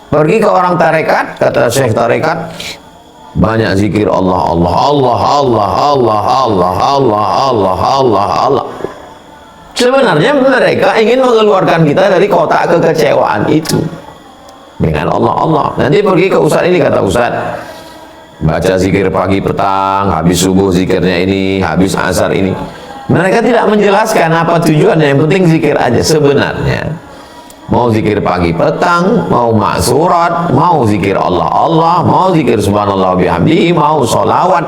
Pergi ke orang tarekat, kata Syekh tarekat, banyak zikir Allah, Allah, Allah, Allah, Allah, Allah, Allah, Allah, Allah, Allah. Sebenarnya mereka ingin mengeluarkan kita dari kotak kekecewaan itu dengan Allah, Allah. Nanti pergi ke ustaz ini, kata ustaz, baca zikir pagi petang, habis subuh zikirnya ini, habis asar ini. Mereka tidak menjelaskan apa tujuannya, yang penting zikir aja. Sebenarnya mau zikir pagi petang, mau maksurat, mau zikir Allah Allah, mau zikir subhanallah bihamdihi, mau sholawat,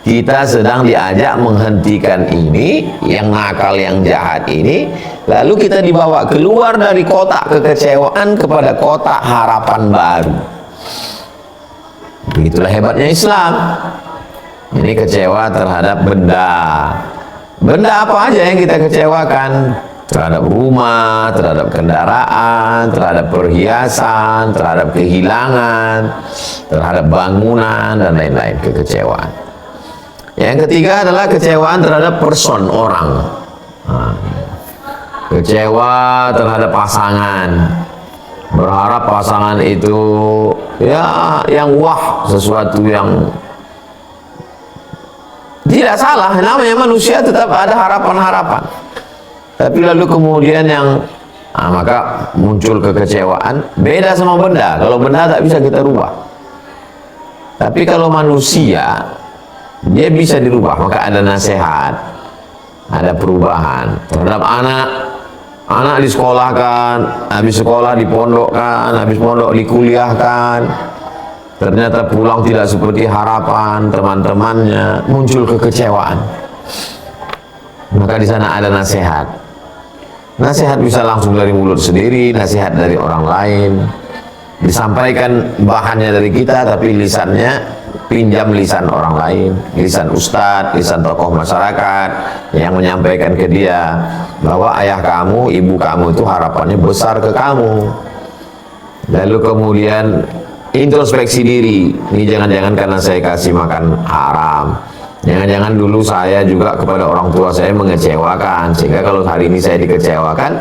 kita sedang diajak menghentikan ini, yang nakal, yang jahat ini, lalu kita dibawa keluar dari kotak kekecewaan kepada kotak harapan baru. Begitulah hebatnya Islam. Ini kecewa terhadap benda. Benda apa aja yang kita kecewakan? Terhadap rumah, terhadap kendaraan, terhadap perhiasan, terhadap kehilangan, terhadap bangunan, dan lain-lain, kekecewaan. Yang ketiga adalah kecewaan terhadap person, orang. Kecewa terhadap pasangan, berharap pasangan itu ya yang wah, sesuatu yang tidak salah, namanya manusia tetap ada harapan-harapan. Tapi lalu kemudian maka muncul kekecewaan. Beda sama benda. Kalau benda tak bisa kita rubah, tapi kalau manusia dia bisa dirubah. Maka ada nasihat, ada perubahan terhadap anak. Anak disekolahkan, habis sekolah dipondokkan, habis pondok dikuliahkan, ternyata pulang tidak seperti harapan teman-temannya, muncul kekecewaan. Maka di sana ada nasihat. Nasihat bisa langsung dari mulut sendiri, nasihat dari orang lain, disampaikan bahannya dari kita, tapi lisannya pinjam lisan orang lain, lisan ustadz, lisan tokoh masyarakat yang menyampaikan ke dia bahwa ayah kamu, ibu kamu itu harapannya besar ke kamu. Lalu kemudian introspeksi diri, ini jangan-jangan karena saya kasih makan haram, jangan-jangan dulu saya juga kepada orang tua saya mengecewakan, sehingga kalau hari ini saya dikecewakan,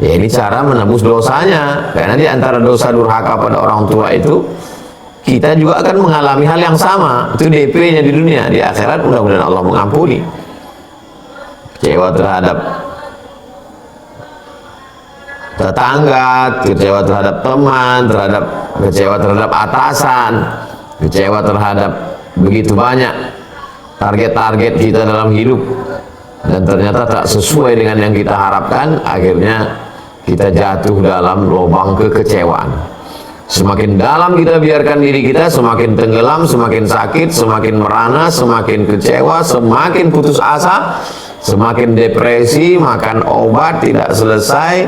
ya ini cara menebus dosanya. Karena di antara dosa durhaka pada orang tua itu, kita juga akan mengalami hal yang sama. Itu DP-nya di dunia. Di akhirat mudah-mudahan Allah mengampuni. Kecewa terhadap tetangga, kecewa terhadap teman, kecewa terhadap atasan, kecewa terhadap begitu banyak target-target kita dalam hidup, dan ternyata tak sesuai dengan yang kita harapkan. Akhirnya kita jatuh dalam lubang kekecewaan. Semakin dalam kita biarkan diri kita, semakin tenggelam, semakin sakit, semakin merana, semakin kecewa, semakin putus asa, semakin depresi, makan obat tidak selesai,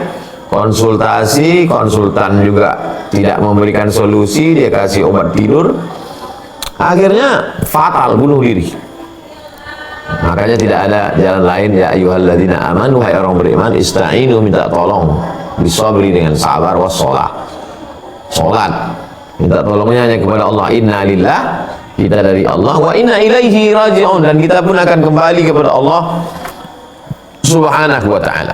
konsultasi, konsultan juga tidak memberikan solusi, dia kasih obat tidur, akhirnya fatal, bunuh diri. Makanya tidak ada jalan lain, ya ayyuhalladzina amanu, hai orang beriman, ista'inu, minta tolong, bisabri, dengan sabar, wassalah, sholat, minta tolongnya hanya kepada Allah. Inna lillah, kita dari Allah, wa inna ilaihi raji'un, dan kita pun akan kembali kepada Allah subhanahu wa ta'ala.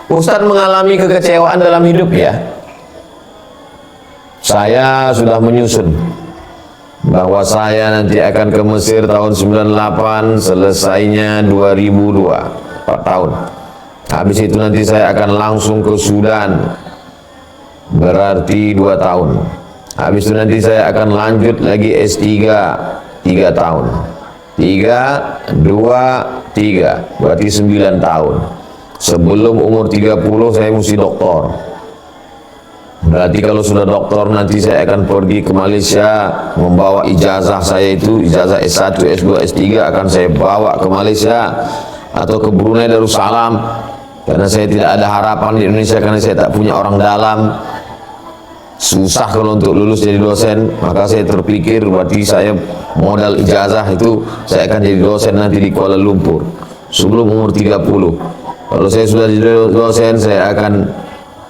Ustaz mengalami kekecewaan dalam hidup ya. Saya sudah menyusun bahwa saya nanti akan ke Mesir tahun 98, selesainya 2002, 4 tahun. Habis itu nanti saya akan langsung ke Sudan, berarti 2 tahun. Habis itu nanti saya akan lanjut lagi S3 3 tahun. 3, 2, 3, berarti 9 tahun. Sebelum umur 30 saya mesti doktor. Berarti kalau sudah doktor nanti saya akan pergi ke Malaysia, membawa ijazah saya itu, ijazah S1, S2, S3 akan saya bawa ke Malaysia atau ke Brunei Darussalam. Karena saya tidak ada harapan di Indonesia, karena saya tak punya orang dalam. Susah kalau untuk lulus jadi dosen, maka saya terpikir berarti saya modal ijazah itu saya akan jadi dosen nanti di Kuala Lumpur sebelum umur 30. Kalau saya sudah jadi dosen, saya akan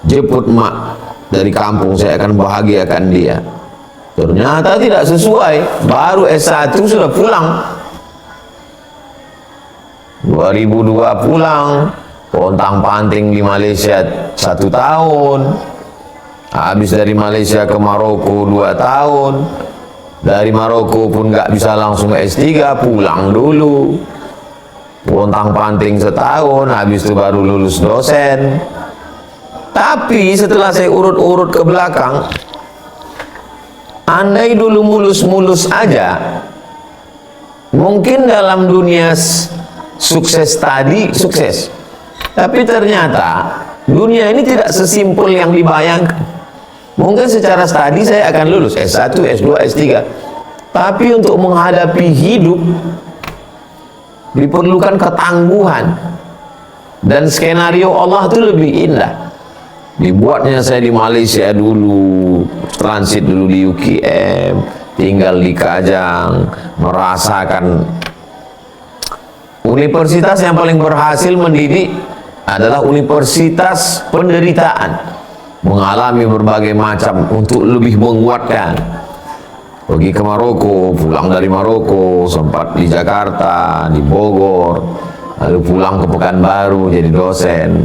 jemput emak dari kampung, saya akan bahagiakan dia. Ternyata tidak sesuai, baru S1 sudah pulang, 2002 pulang, pontang panting di Malaysia 1 tahun. Habis dari Malaysia ke Maroko 2 tahun, dari Maroko pun nggak bisa langsung S3, pulang dulu, pontang-panting setahun, habis itu baru lulus dosen. Tapi setelah saya urut-urut ke belakang, andai dulu mulus-mulus aja, mungkin dalam dunia sukses tadi sukses. Tapi ternyata dunia ini tidak sesimpel yang dibayangkan. Mungkin secara studi saya akan lulus S1, S2, S3. Tapi untuk menghadapi hidup diperlukan ketangguhan. Dan skenario Allah itu lebih indah. Dibuatnya saya di Malaysia dulu, transit dulu di UKM, tinggal di Kajang, merasakan universitas yang paling berhasil mendidik adalah universitas penderitaan, mengalami berbagai macam untuk lebih menguatkan. Pergi ke Maroko, pulang dari Maroko, sempat di Jakarta, di Bogor, lalu pulang ke Pekanbaru jadi dosen,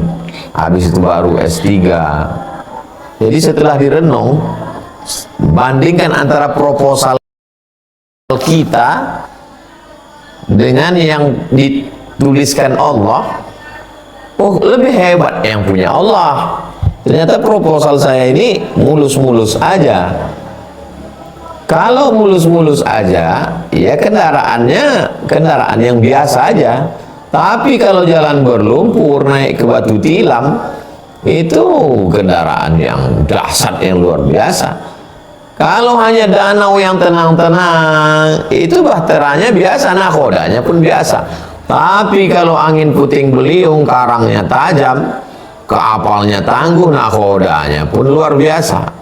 habis itu baru S3. Jadi setelah direnung, bandingkan antara proposal kita dengan yang dituliskan Allah, oh lebih hebat yang punya Allah. Ternyata proposal saya ini mulus-mulus aja. Kalau mulus-mulus aja, ya kendaraannya kendaraan yang biasa aja. Tapi kalau jalan berlumpur, naik ke batu tilam, itu kendaraan yang dahsyat, yang luar biasa. Kalau hanya danau yang tenang-tenang, itu bahteranya biasa, nakodanya pun biasa. Tapi kalau angin puting beliung, karangnya tajam, kapalnya tangguh, nakodanya pun luar biasa.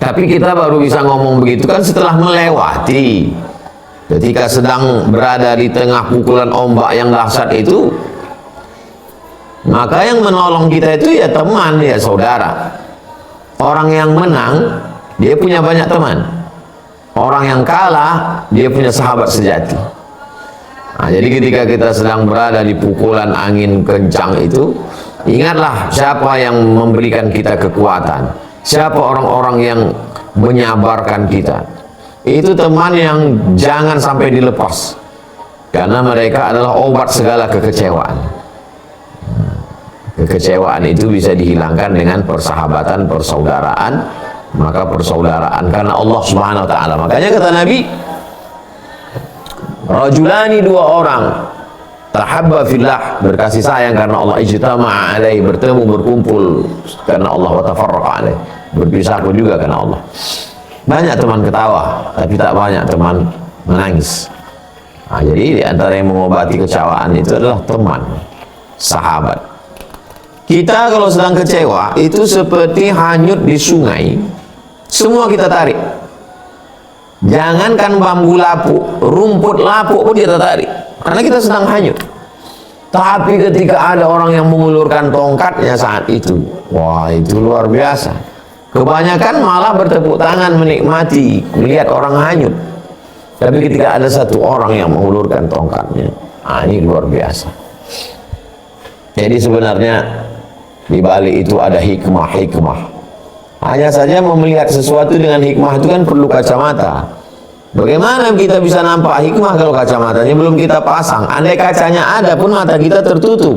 Tapi kita baru bisa ngomong begitu kan setelah melewati. Ketika sedang berada di tengah pukulan ombak yang dahsyat itu, maka yang menolong kita itu ya teman, ya saudara. Orang yang menang, dia punya banyak teman. Orang yang kalah, dia punya sahabat sejati. Nah, jadi ketika kita sedang berada di pukulan angin kencang itu, ingatlah siapa yang memberikan kita kekuatan, siapa orang-orang yang menyabarkan kita. Itu teman yang jangan sampai dilepas, karena mereka adalah obat segala kekecewaan. Kekecewaan itu bisa dihilangkan dengan persahabatan, persaudaraan. Maka persaudaraan karena Allah Subhanahu wa taala. Makanya kata Nabi, rajulani, 2 orang, tahabba fillah, berkasih sayang karena Allah, ijtama'a alaihi, bertemu berkumpul karena Allah, wa tafarraqa alaihi, berpisah pun juga karena Allah. Banyak teman ketawa, tapi tak banyak teman menangis. Nah, jadi di antara yang mengobati kecewaan itu adalah teman, sahabat. Kita kalau sedang kecewa itu seperti hanyut di sungai, semua kita tarik. Jangankan bambu lapuk, rumput lapuk pun kita tarik, karena kita sedang hanyut. Tapi ketika ada orang yang mengulurkan tongkatnya saat itu, wah itu luar biasa. Kebanyakan malah bertepuk tangan menikmati melihat orang hanyut. Tapi ketika ada satu orang yang mengulurkan tongkatnya, ini luar biasa. Jadi sebenarnya di balik itu ada hikmah-hikmah. Hanya saja melihat sesuatu dengan hikmah itu kan perlu kacamata. Bagaimana kita bisa nampak hikmah kalau kacamatanya belum kita pasang? Andai kacanya ada pun mata kita tertutup,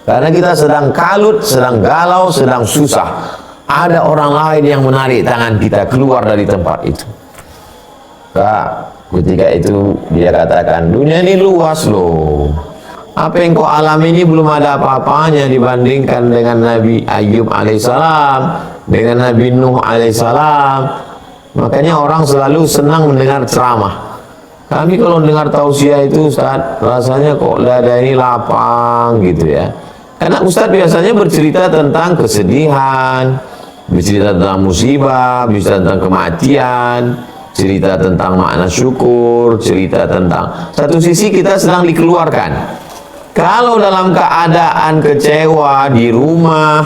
karena kita sedang kalut, sedang galau, sedang susah. Ada orang lain yang menarik tangan kita keluar dari tempat itu. Ketika itu dia katakan, dunia ini luas loh. Apa yang kau alami ini belum ada apa-apanya dibandingkan dengan Nabi Ayub alaihissalam, dengan Nabi Nuh alaihissalam. Makanya orang selalu senang mendengar ceramah. Kami kalau dengar tausiah itu Ustaz, rasanya kok dada ini lapang gitu ya. Karena Ustaz biasanya bercerita tentang kesedihan, bercerita tentang musibah, bercerita tentang kematian, cerita tentang makna syukur, cerita tentang satu sisi kita sedang dikeluarkan. Kalau dalam keadaan kecewa di rumah,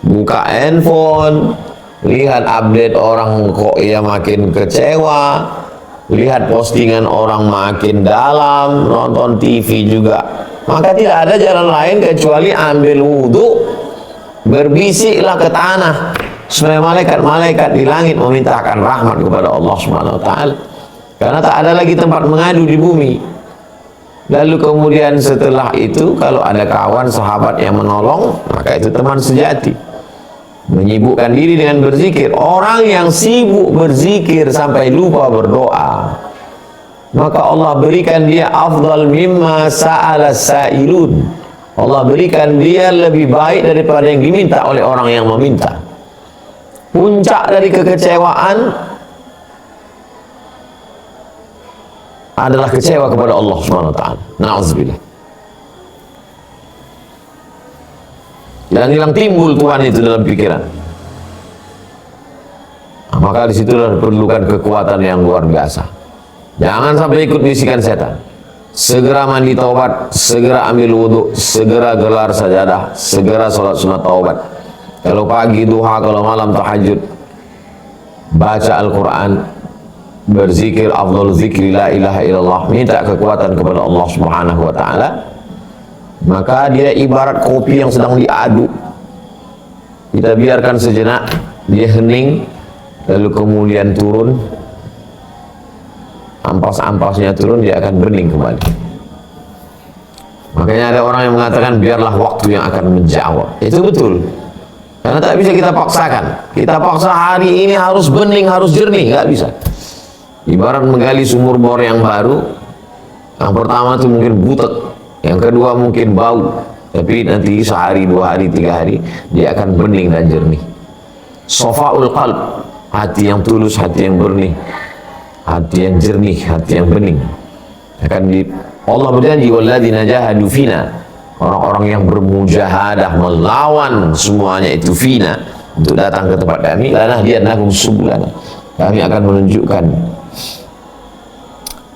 buka handphone, lihat update orang kok ia makin kecewa, lihat postingan orang makin dalam, nonton TV juga, maka tidak ada jalan lain kecuali ambil wudhu, berbisiklah ke tanah supaya malaikat-malaikat di langit memintakan rahmat kepada Allah Subhanahu wa taala. Karena tak ada lagi tempat mengadu di bumi. Lalu kemudian setelah itu kalau ada kawan sahabat yang menolong, maka itu teman sejati. Menyibukkan diri dengan berzikir. Orang yang sibuk berzikir sampai lupa berdoa, maka Allah berikan dia afdal mimma sa'ala sa'ilun. Allah berikan dia lebih baik daripada yang diminta oleh orang yang meminta. Puncak dari kekecewaan adalah kecewa kepada Allah Subhanahu wa taala. Na'udzubillah. Dan hilang timbul Tuhan itu dalam pikiran. Maka disitulah diperlukan kekuatan yang luar biasa. Jangan sampai ikut bisikan setan. Segera mandi taubat, segera ambil wudhu, segera gelar sajadah, segera sholat sunat taubat. Kalau pagi duha, kalau malam tahajud, baca Al-Quran, berzikir, afdal zikri la ilaha illallah, minta kekuatan kepada Allah Subhanahu wa taala. Maka dia ibarat kopi yang sedang diaduk. Kita biarkan sejenak, dia hening, lalu kemudian turun, ampas-ampasnya turun, dia akan bening kembali. Makanya ada orang yang mengatakan biarlah waktu yang akan menjawab. Itu betul, karena tak bisa kita paksakan. Kita paksa hari ini harus bening, harus jernih, nggak bisa. Ibarat menggali sumur bor yang baru, yang pertama itu mungkin butek, yang kedua mungkin bau, tapi nanti sehari, 2 hari, 3 hari dia akan bening dan jernih. Sofaul qalb, hati yang tulus, hati yang benih, hati yang jernih, hati yang bening. Allah berjanji, walladzina jahadu fina, orang-orang yang bermujahadah melawan semuanya itu fina, untuk datang ke tempat kami, lanahdiyannahum subulana, kami akan menunjukkan.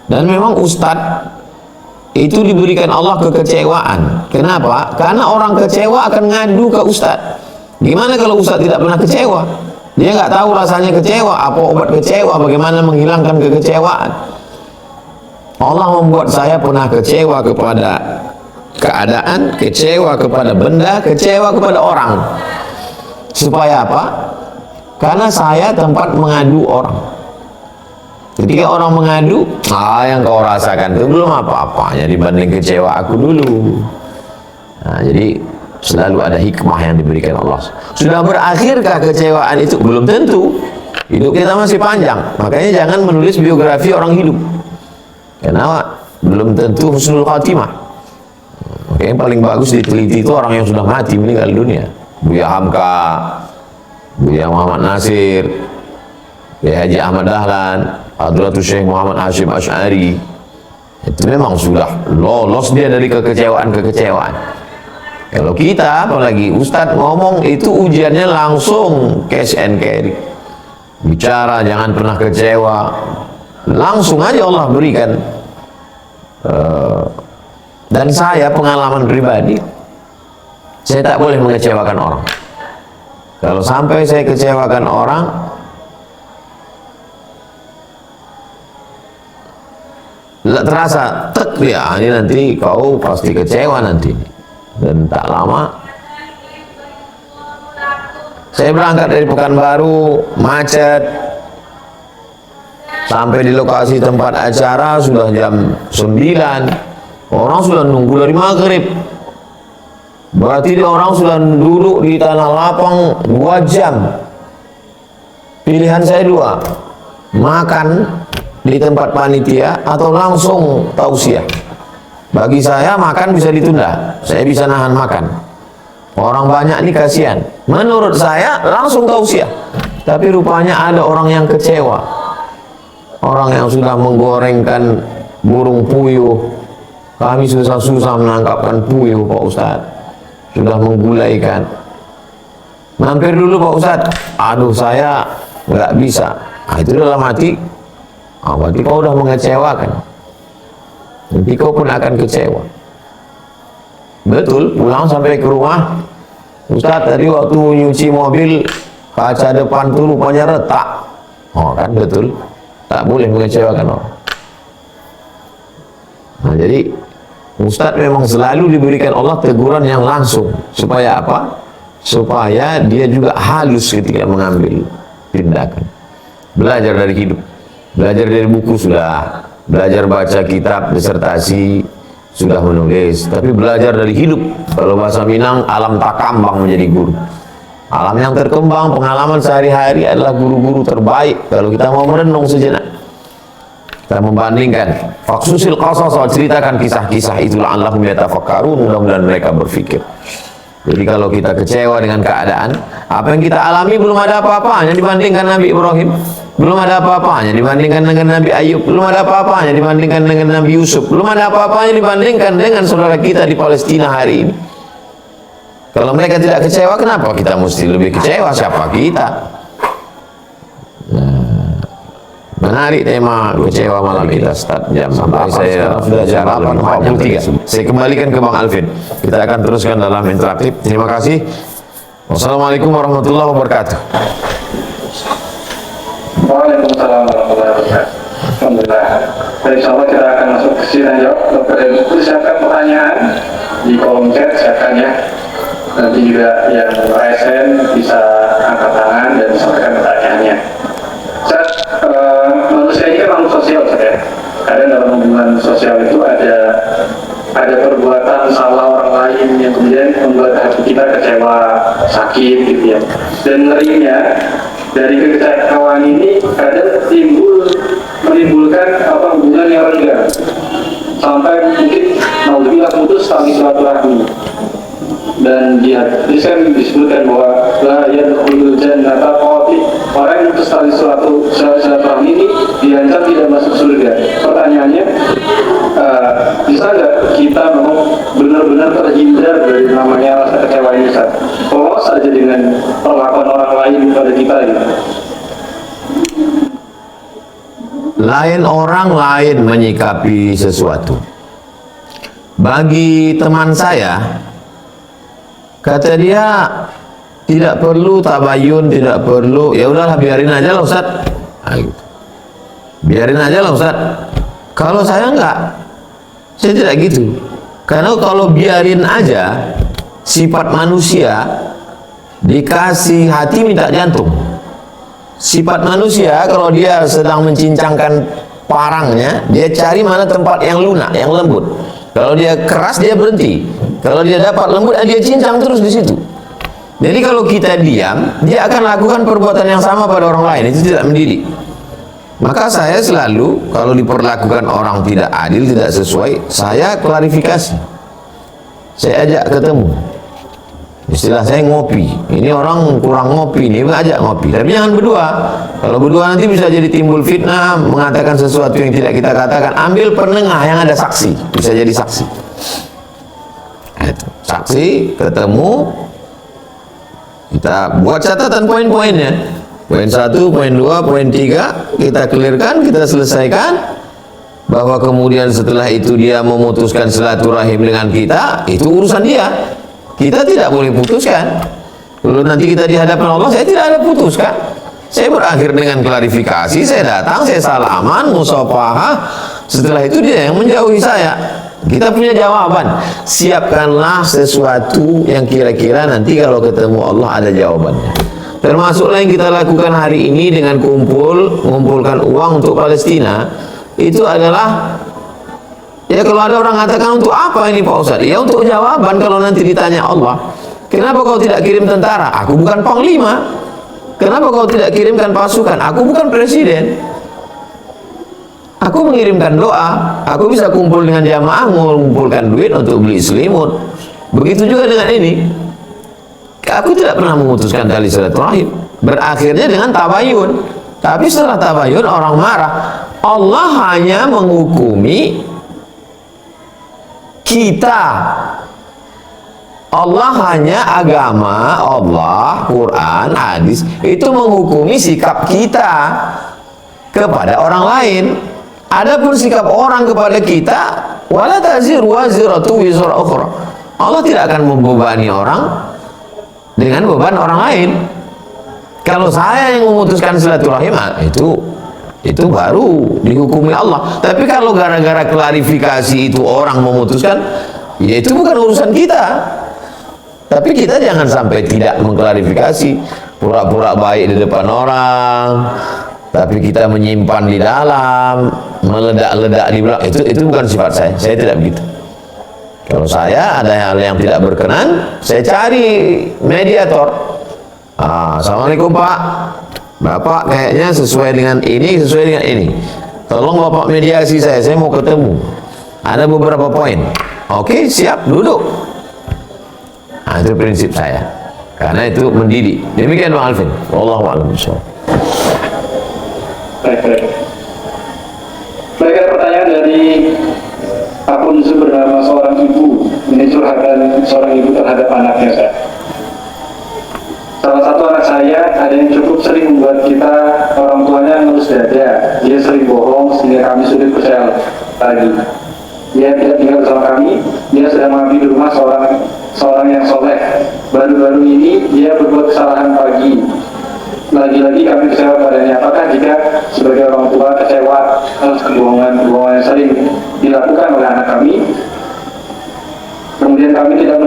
Dan memang ustadz itu diberikan Allah kekecewaan. Kenapa? Karena orang kecewa akan ngadu ke ustadz. Gimana kalau ustadz tidak pernah kecewa? Dia nggak tahu rasanya kecewa, apa obat kecewa, bagaimana menghilangkan kekecewaan. Allah membuat saya pernah kecewa kepada keadaan, kecewa kepada benda, kecewa kepada orang. Supaya apa? Karena saya tempat mengadu orang. Ketika orang mengadu, yang kau rasakan itu belum apa-apanya dibanding kecewa aku dulu. Nah, jadi selalu ada hikmah yang diberikan Allah. Sudah berakhirkah kecewaan itu? Belum tentu. Hidup kita masih panjang. Makanya jangan menulis biografi orang hidup, karena belum tentu husnul khatimah. Makanya yang paling bagus diteliti itu orang yang sudah mati, meninggal dunia. Buya Hamka, Buya Muhammad Nasir, Buya Haji Ahmad Dahlan, Hadratus Syekh Muhammad Hashim Asy'ari. Itu memang sudah lolos dia dari kekecewaan-kekecewaan. Kalau kita, apalagi Ustadz ngomong, itu ujiannya langsung cash and carry. Bicara jangan pernah kecewa, langsung aja Allah berikan. Dan saya pengalaman pribadi, saya tak boleh mengecewakan orang. Kalau sampai saya kecewakan orang, terasa tek dia, ini nanti kau pasti kecewa nanti. Dan tak lama saya berangkat dari Pekanbaru, macet, sampai di lokasi tempat acara sudah jam 9, orang sudah nunggu dari maghrib. Berarti orang sudah duduk di tanah lapang 2 jam. Pilihan saya 2, makan di tempat panitia atau langsung tausiah. Bagi saya makan bisa ditunda, saya bisa nahan makan. Orang banyak ini kasihan. Menurut saya langsung tausiah. Tapi rupanya ada orang yang kecewa, orang yang sudah menggorengkan burung puyuh. Kami susah-susah menangkapkan puyuh Pak Ustadz, sudah menggulaikan. Mampir dulu Pak Ustadz. Aduh saya nggak bisa. Itu dalam hati, berarti kau udah mengecewakan, nanti kau pun akan kecewa. Betul, pulang sampai ke rumah, Ustadz tadi waktu nyuci mobil kaca depan tuh rupanya retak. Kan betul, tak boleh mengecewakan orang. Nah, jadi Ustadz memang selalu diberikan Allah teguran yang langsung. Supaya apa? supaya dia juga halus ketika mengambil tindakan. Belajar dari hidup, belajar dari buku sudah, belajar baca kitab, disertasi sudah menulis, tapi belajar dari hidup. Kalau bahasa Minang, alam takambang menjadi guru. Alam yang terkembang, pengalaman sehari-hari adalah guru-guru terbaik. Kalau kita mau merenung sejenak, kita membandingkan, faksusil qasas, ceritakan kisah-kisah itu la'allahum yatafakkarun, mudah-mudahan mereka berpikir. Jadi kalau kita kecewa dengan keadaan, apa yang kita alami belum ada apa-apanya dibandingkan Nabi Ibrahim, belum ada apa-apanya dibandingkan dengan Nabi Ayub, belum ada apa-apanya dibandingkan dengan Nabi Yusuf, belum ada apa-apanya dibandingkan dengan saudara kita di Palestina hari ini. Kalau mereka tidak kecewa, kenapa kita mesti lebih kecewa? Siapa kita? Menarik tema kecewa malam ini, Ustaz. Jam sampai saya sudah jam 8.43. Saya kembalikan ke Bang Alvin. Kita akan teruskan dalam interaktif. Terima kasih. Wassalamualaikum warahmatullahi wabarakatuh. Waalaikumsalam warahmatullahi wabarakatuh. Alhamdulillah. Insya Allah kita akan masuk ke sini jawab. Siapkan pertanyaan di kolom chat, siapkan ya. Nanti juga yang ASN bisa angkat tangan dan sampaikan pertanyaannya. Manusia ini kan makhluk sosial, ya. Kadang dalam hubungan sosial itu ada perbuatan salah orang lain yang kemudian membuat hati kita kecewa, sakit gitu ya. Dan ngerinya dari kekecewaan ini kadang menimbulkan hubungan yang renggang sampai mungkin naudzubillah putus tali silaturahmi. Dan di hadis kan disebutkan bahwa la yadkhulul jannata qati, orang yang putus tali silaturahmi ini diancam tidak masuk surga. Pertanyaannya, bisa nggak kita mau benar-benar terhindar dari namanya rasa kecewa ini, Ustaz? Polos saja dengan perlakuan orang lain pada kita gitu. Lain orang lain menyikapi sesuatu. Bagi teman saya, kata dia, tidak perlu tabayun, tidak perlu, ya udahlah biarin aja lah Ustaz. Biarin aja lah Ustaz. Kalau saya enggak, saya tidak gitu. Karena kalau biarin aja, sifat manusia dikasih hati minta jantung. Sifat manusia kalau dia sedang mencincangkan parangnya, dia cari mana tempat yang lunak, yang lembut. Kalau dia keras dia berhenti. Kalau dia dapat lembut, dia cincang terus di situ. Jadi kalau kita diam, dia akan lakukan perbuatan yang sama pada orang lain. Itu tidak mendidik. Maka saya selalu kalau diperlakukan orang tidak adil, tidak sesuai, saya klarifikasi. Saya ajak ketemu. Istilah saya ngopi. Ini orang kurang ngopi, ini ajak ngopi. Tapi jangan berdua. Kalau berdua nanti bisa jadi timbul fitnah, mengatakan sesuatu yang tidak kita katakan. Ambil penengah yang ada saksi, bisa jadi saksi. Saksi, ketemu, kita buat catatan poin-poinnya. Poin 1, poin 2, poin 3, kita clearkan, kita selesaikan. Bahwa kemudian setelah itu dia memutuskan silaturahim dengan kita, itu urusan dia. Kita tidak boleh putuskan. Kalau nanti kita di hadapan Allah, saya tidak ada putuskan. Saya berakhir dengan klarifikasi, saya datang, saya salaman, musafahah. Setelah itu dia yang menjauhi saya. Kita punya jawaban. Siapkanlah sesuatu yang kira-kira nanti kalau ketemu Allah ada jawabannya. Termasuklah yang kita lakukan hari ini dengan mengumpulkan uang untuk Palestina. Itu adalah, ya kalau ada orang katakan untuk apa ini Pak Ustadz? Ya untuk jawaban kalau nanti ditanya Allah. Kenapa kau tidak kirim tentara? Aku bukan panglima. Kenapa kau tidak kirimkan pasukan? Aku bukan presiden. Aku mengirimkan doa. Aku bisa kumpul dengan jamaah, mengumpulkan duit untuk beli selimut. Begitu juga dengan ini. Aku tidak pernah memutuskan tali silaturahim. Berakhirnya dengan tabayun. Tapi setelah tabayun orang marah. Allah hanya menghukumi kita. Allah hanya agama, Allah, Quran, hadis itu menghukumi sikap kita kepada orang lain. Adapun sikap orang kepada kita, wala taziru waziratu wizra ukhra. Allah tidak akan membebani orang dengan beban orang lain. Kalau saya yang memutuskan silaturahim, itu baru dihukumi Allah. Tapi kalau gara-gara klarifikasi itu orang memutuskan, ya itu bukan urusan kita. Tapi kita jangan sampai tidak mengklarifikasi, pura-pura baik di depan orang, tapi kita menyimpan di dalam, meledak-ledak di belakang. Itu bukan sifat saya. Saya tidak begitu. Kalau saya ada hal yang tidak berkenan, saya cari mediator. Assalamualaikum Pak, Bapak kayaknya sesuai dengan ini, sesuai dengan ini. Tolong Bapak mediasi saya mau ketemu. Ada beberapa poin. Oke, siap, duduk. Nah, itu prinsip saya. Karena itu mendidik. Demikian Bang Alvin. Wallahu a'lam bishawab. Baik. Baik, ada pertanyaan dari akun Zoom bernama seorang ibu. Ini curhatan seorang ibu terhadap anaknya, Saya. Salah satu anak saya ada yang cukup sering membuat kita orang tuanya ngelus dada. Dia sering bohong sehingga kami sulit percaya lagi. Dia tidak tinggal bersama kami. Dia sedang mengabdi di rumah seorang yang soleh. Baru-baru ini dia berbuat kesalahan pagi. Lagi-lagi kami kecewa padanya. Apakah jika sebagai orang tua kecewa atas kebohongan yang sering dilakukan oleh anak kami, kemudian kami tidak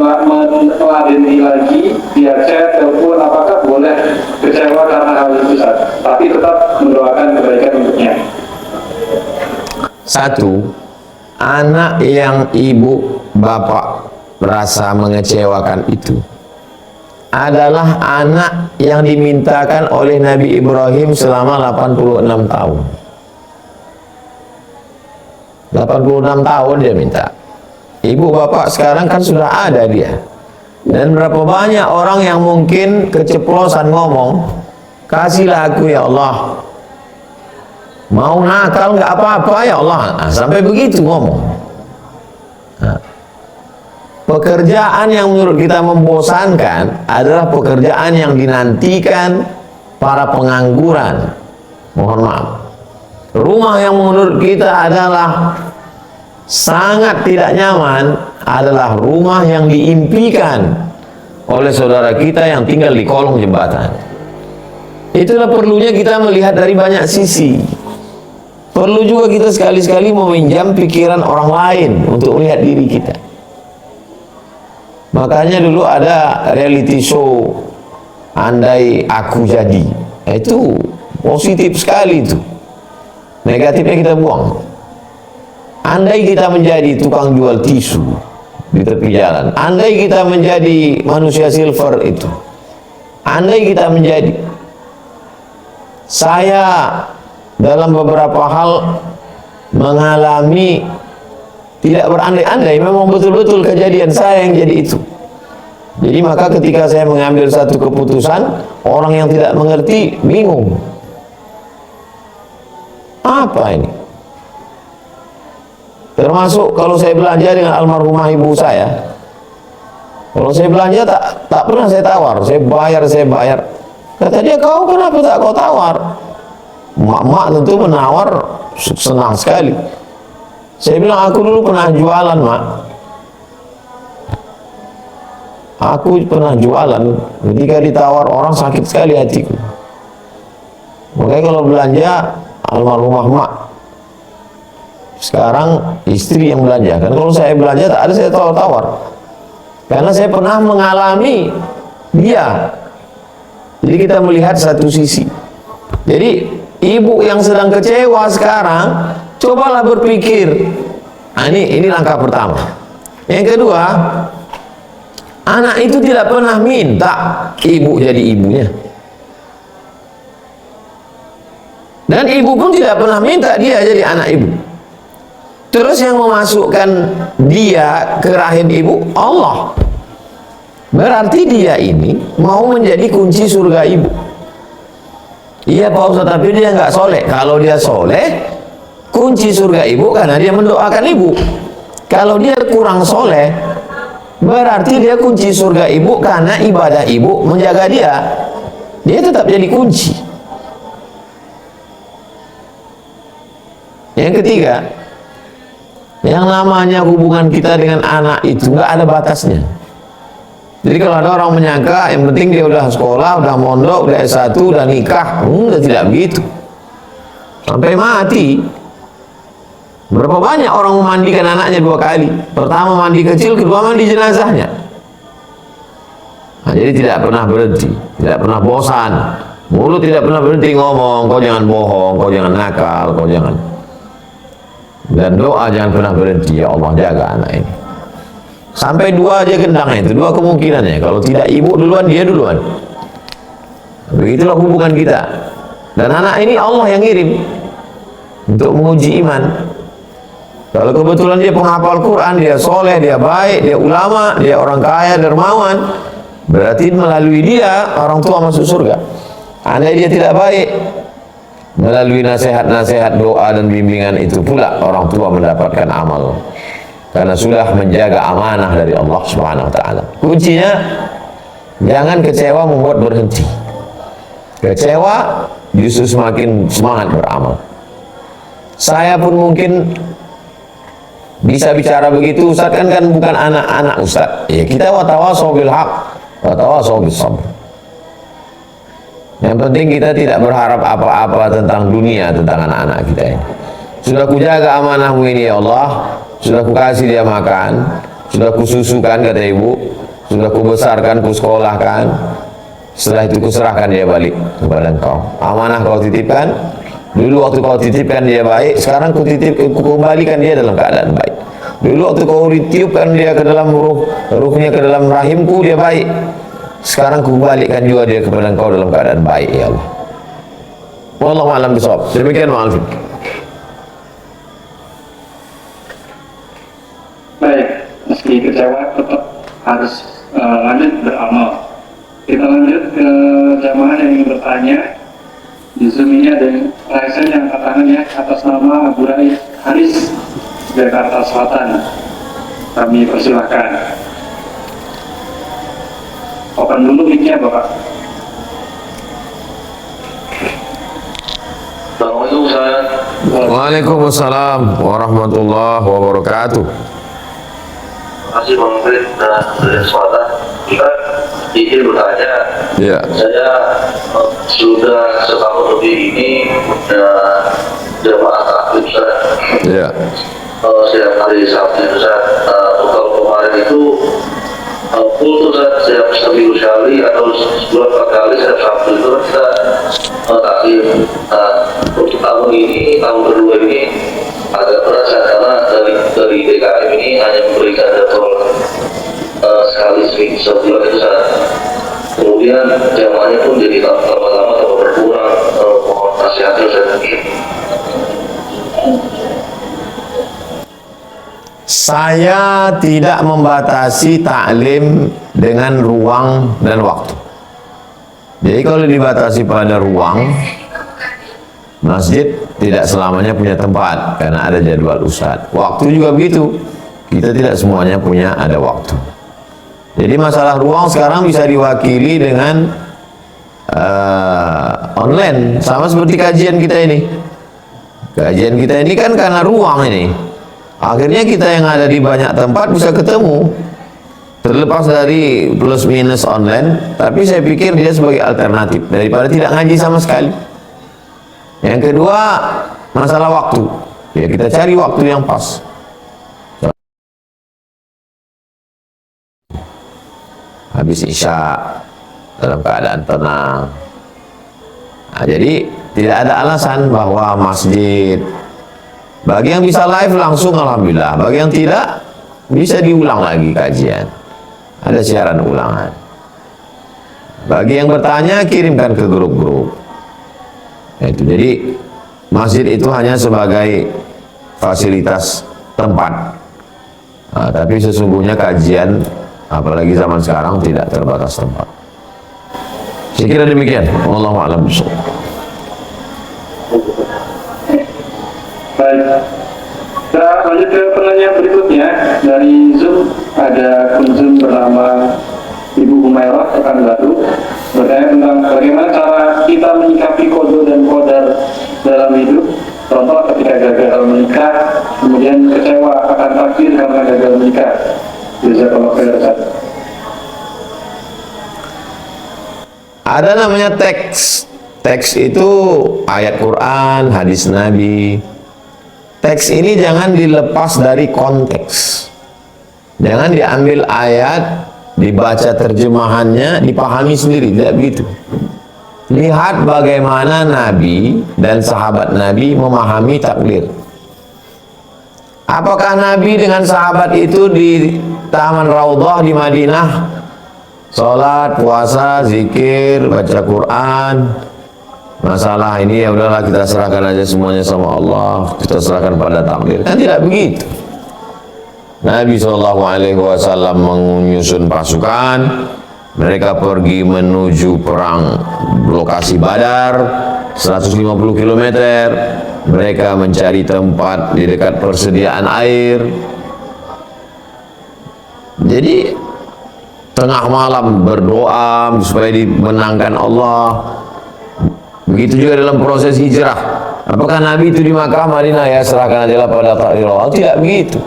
meladeni lagi via chat, telepon, apakah boleh kecewa karena hal itu, tapi tetap mendoakan kebaikan untuknya? Satu, anak yang ibu bapak merasa mengecewakan itu adalah anak yang dimintakan oleh Nabi Ibrahim selama 86 tahun. 86 tahun dia minta. Ibu bapak sekarang kan sudah ada dia. Dan berapa banyak orang yang mungkin keceplosan ngomong, kasihlah aku ya Allah. Mau nakal nggak apa-apa ya Allah. Nah, sampai begitu ngomong. Nah, pekerjaan yang menurut kita membosankan adalah pekerjaan yang dinantikan para pengangguran. Mohon maaf. Rumah yang menurut kita adalah sangat tidak nyaman adalah rumah yang diimpikan oleh saudara kita yang tinggal di kolong jembatan. Itulah perlunya kita melihat dari banyak sisi. Perlu juga kita sekali-sekali meminjam pikiran orang lain untuk melihat diri kita. Makanya dulu ada reality show Andai Aku Jadi. Itu positif sekali itu. Negatifnya kita buang. Andai kita menjadi tukang jual tisu di tepi jalan, andai kita menjadi manusia silver itu, andai kita menjadi, saya dalam beberapa hal mengalami tidak berandai-andai, memang betul-betul kejadian saya yang jadi itu. Jadi maka ketika saya mengambil satu keputusan, orang yang tidak mengerti bingung. Apa ini? Termasuk kalau saya belanja dengan almarhumah ibu saya. Kalau saya belanja tak pernah saya tawar, saya bayar. Kata dia, kau kenapa tak kau tawar? Mak tentu menawar, senang sekali. Saya bilang, aku dulu pernah jualan, Mak. Aku pernah jualan, ketika ditawar orang sakit sekali hatiku. Makanya kalau belanja almarhumah Mak, sekarang istri yang belanja. Karena kalau saya belanja tak ada saya tawar-tawar. Karena saya pernah mengalami dia. Jadi kita melihat satu sisi. Jadi ibu yang sedang kecewa sekarang, cobalah berpikir. Nah, ini langkah pertama. Yang kedua, anak itu tidak pernah minta ibu jadi ibunya. Dan ibu pun tidak pernah minta dia jadi anak ibu. Terus yang memasukkan dia ke rahim ibu, Allah. Berarti dia ini mau menjadi kunci surga ibu. Iya Pak Ustaz, tapi dia nggak soleh. Kalau dia soleh, kunci surga ibu karena dia mendoakan ibu. Kalau dia kurang soleh, berarti dia kunci surga ibu karena ibadah ibu menjaga dia. Dia tetap jadi kunci. Yang ketiga, yang namanya hubungan kita dengan anak itu nggak ada batasnya. Jadi kalau ada orang menyangka yang penting dia udah sekolah, udah mondok, udah S1, udah nikah, udah tidak begitu. Sampai mati. Berapa banyak orang memandikan anaknya 2 kali? Pertama mandi kecil, kedua mandi jenazahnya. Nah, jadi tidak pernah berhenti, tidak pernah bosan. Mulut tidak pernah berhenti ngomong, kau jangan bohong, kau jangan nakal, kau jangan. Dan doa jangan pernah berhenti, ya Allah jaga anak ini. Sampai dua aja gendangnya itu, dua kemungkinannya. Kalau tidak ibu duluan, dia duluan. Begitulah hubungan kita. Dan anak ini Allah yang ngirim untuk menguji iman. Kalau kebetulan dia penghafal Quran, dia soleh, dia baik, dia ulama, dia orang kaya, dermawan, berarti melalui dia orang tua masuk surga. Andai dia tidak baik, melalui nasihat-nasihat, doa dan bimbingan itu pula orang tua mendapatkan amal, karena sudah menjaga amanah dari Allah Subhanahu wa taala. Kuncinya jangan kecewa membuat berhenti. Kecewa justru semakin semangat beramal. Saya pun mungkin bisa bicara begitu, Ustaz, kan bukan anak-anak Ustaz. Ya, kita watawasau bil haq, watawasau bis sabr. Yang penting kita tidak berharap apa-apa tentang dunia, tentang anak-anak kita ini. Sudah kujaga amanahmu ini ya Allah, sudah kukasih dia makan, sudah kususukan kata ibu, sudah kubesarkan, kusekolahkan. Setelah itu kuserahkan dia balik kepada engkau. Amanah kau titipkan. Dulu waktu kau titipkan dia baik, sekarang kembalikan dia dalam keadaan baik. Dulu waktu kau ditiupkan dia ke dalam ruhnya ke dalam rahimku, dia baik. Sekarang kembalikan juga dia kepada engkau dalam keadaan baik ya Allah. Wallahu a'lam bishawab. Demikian Pak Alvin. Baik, meski kecewa tetap harus lanjut beramal. Kita lanjut ke jamaah yang ingin bertanya. Di Zoom ini ada raisen yang angkat tangan ya, atas nama Abu Haris, Jakarta Selatan. Kami persilahkan. Open dulu mic-nya Bapak. Assalamualaikum Ustaz. Waalaikumsalam warahmatullahi wabarakatuh. Terima kasih Bang Fred dan kesempatan. Kita izin bertanya. Ya. Saya sudah setahun lebih ini jamaah taklim Ustaz. Ya. Setiap hari Sabtu Ustaz. Kalau kemarin itu full Ustaz, setiap seminggu sekali atau sebulan 4 kali setiap Sabtu itu kita taklim. Untuk tahun ini, tahun kedua ini agak berasa karena dari DKM ini hanya memberikan jadwal sekali sebulan itu Ustaz. Kemudian jamaahnya pun jadi lama-lama tambah berkurang. Mohon nasihatnya Ustaz. Saya tidak membatasi taklim dengan ruang dan waktu. Jadi kalau dibatasi pada ruang, masjid tidak selamanya punya tempat karena ada jadwal ustadz. Waktu juga begitu, kita tidak semuanya punya ada waktu. Jadi masalah ruang sekarang bisa diwakili dengan online, sama seperti kajian kita ini. Kajian kita ini kan karena ruang ini. Akhirnya kita yang ada di banyak tempat bisa ketemu, terlepas dari plus minus online. Tapi saya pikir dia sebagai alternatif daripada tidak ngaji sama sekali. Yang kedua, masalah waktu. Ya kita cari waktu yang pas. Habis isya dalam keadaan tenang. Nah, jadi tidak ada alasan bahwa masjid, bagi yang bisa live langsung alhamdulillah, bagi yang tidak bisa diulang lagi kajian, ada siaran ulangan. Bagi yang bertanya kirimkan ke grup-grup. Itu jadi masjid itu hanya sebagai fasilitas tempat. Nah, tapi sesungguhnya kajian apalagi zaman sekarang tidak terbatas tempat. Saya kira demikian. Wallahu a'lam bishawab. Baik. Kita lanjut ke penanya berikutnya dari Zoom. Ada akun Zoom bernama Ibu Humairah Pekanbaru bertanya tentang bagaimana cara kita menyikapi qada dan qadar dalam hidup. Contoh ketika gagal menikah, kemudian kecewa akan takdir karena gagal menikah. Jazakallahu khairan. Ada namanya teks. Teks itu ayat Quran, hadis Nabi. Teks ini jangan dilepas dari konteks. Jangan diambil ayat dibaca terjemahannya, dipahami sendiri. Tidak begitu. Lihat bagaimana Nabi dan sahabat Nabi memahami takbir. Apakah Nabi dengan sahabat itu di Taman Raudhah di Madinah sholat, puasa, zikir, baca Quran, masalah ini ya udahlah kita serahkan aja semuanya sama Allah, kita serahkan pada takdir? Kan tidak begitu. Nabi SAW menyusun pasukan, mereka pergi menuju perang lokasi Badar 150 km. Mereka mencari tempat di dekat persediaan air. Jadi tengah malam berdoa supaya dimenangkan Allah. Begitu juga dalam proses hijrah. Apakah Nabi itu di Makkah, Madinah, ya serahkan adalah pada takdir Allah? Tidak begitu.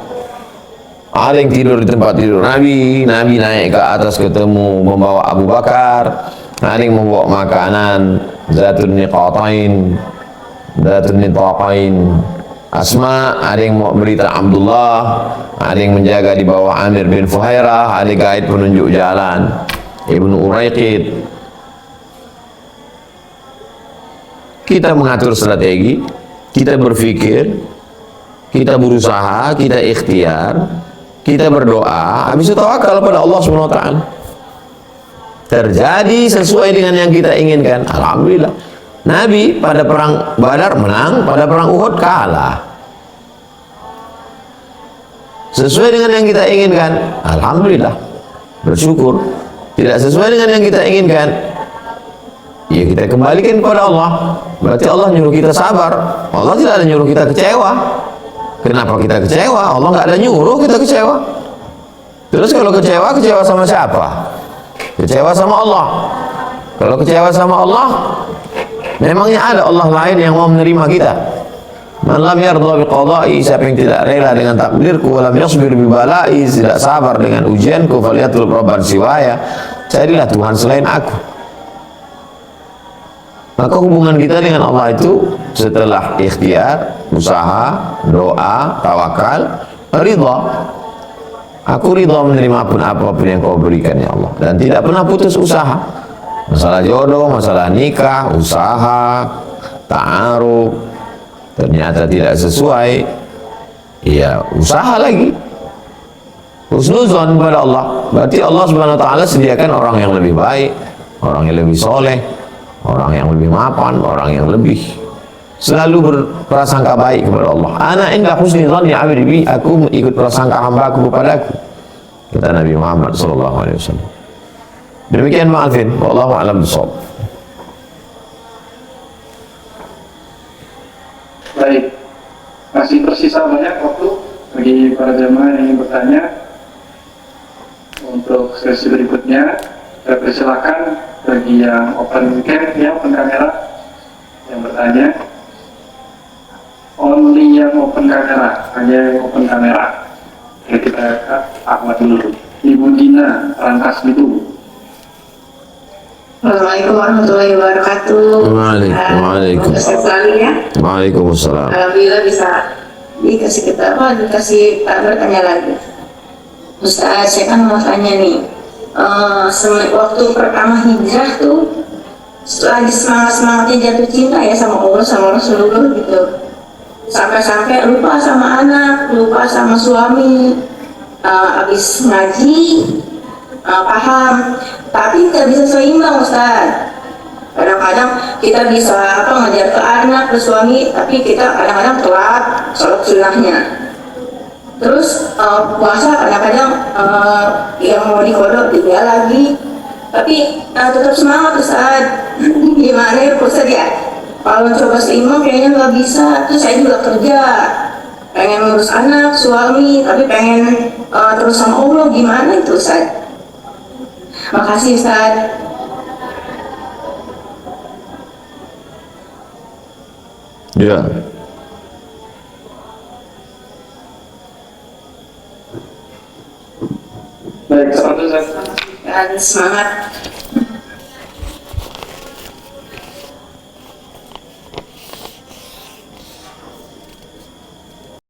Ada yang tidur di tempat tidur Nabi naik ke atas ketemu membawa Abu Bakar. Ada yang membawa makanan, zatun niqatain, zatun nitaqain, Asma. Ada yang mau berita Abdullah, ada yang menjaga di bawah Amir bin Fuhairah, ada guide penunjuk jalan Ibnu Uraiqid. Kita mengatur strategi, kita berpikir, kita berusaha, kita ikhtiar, kita berdoa, habis itu tawakal pada Allah SWT. Terjadi sesuai dengan yang kita inginkan, alhamdulillah. Nabi pada perang Badar menang, pada perang Uhud kalah. Sesuai dengan yang kita inginkan, alhamdulillah, bersyukur. Tidak sesuai dengan yang kita inginkan, ya kita kembalikan kepada Allah. Berarti Allah nyuruh kita sabar. Allah tidak ada nyuruh kita kecewa. Kenapa kita kecewa? Allah nggak ada nyuruh kita kecewa. Terus kalau kecewa, kecewa sama siapa? Kecewa sama Allah. Kalau kecewa sama Allah, memangnya ada Allah lain yang mau menerima kita? Man lam yardha biqada'i, siapa yang tidak rela dengan takdirku, wa lam yasbir bi bala'i, tidak sabar dengan ujianku, falyatlub rabban siwaya, carilah Tuhan selain aku. Maka hubungan kita dengan Allah itu setelah ikhtiar, usaha, doa, tawakal, ridha. Aku ridha menerima apapun yang kau berikan ya Allah, dan tidak pernah putus usaha. Masalah jodoh, masalah nikah, usaha, ta'aruf, ternyata tidak sesuai, ya usaha lagi, husnuzon pada Allah. Berarti Allah Subhanahu wa ta'ala sediakan orang yang lebih baik, orang yang lebih soleh, orang yang lebih mapan, orang yang lebih selalu berprasangka baik kepada Allah. Ana inda husni dhanni 'abdi bi, aku ikut prasangka hambaku kepadaku, kata Nabi Muhammad SAW. Demikian ma'alfin, wallahu a'lam bishawab. Baik, masih tersisa banyak waktu bagi para jemaah yang ingin bertanya. Untuk sesi berikutnya, saya persilakan bagi yang open cam, ya, open kamera, yang bertanya. Only yang open kamera, hanya yang open kamera. Oke, kita ke Ahmad dulu. Ibu Dina, Rangkas itu. Assalamualaikum warahmatullahi wabarakatuh. Waalaikumsalam. Sehat selalu ya. Waalaikumsalam. Alhamdulillah bisa dikasih bertanya lagi. Ustaz, saya kan mau tanya nih, waktu pertama hijrah tuh, lagi semangatnya jatuh cinta ya sama Allah, sama Rasulullah gitu. Sampai-sampai lupa sama anak, lupa sama suami. Habis ngaji, paham, tapi tidak bisa seimbang Ustaz. Kadang-kadang kita bisa ngajar ke anak, ke suami, tapi kita kadang-kadang telat sholat sunnahnya. Terus puasa kadang-kadang yang mau dikodok juga lagi, tapi tetap semangat Ustaz. Gimana ya Ustaz ya? Kalau coba seimbang kayaknya nggak bisa. Terus saya juga kerja, pengen ngurus anak, suami, tapi pengen terus sama Allah. Gimana itu Ustaz? Makasih Ustaz. Ya. Baik, selamat Ustaz. Dan semangat.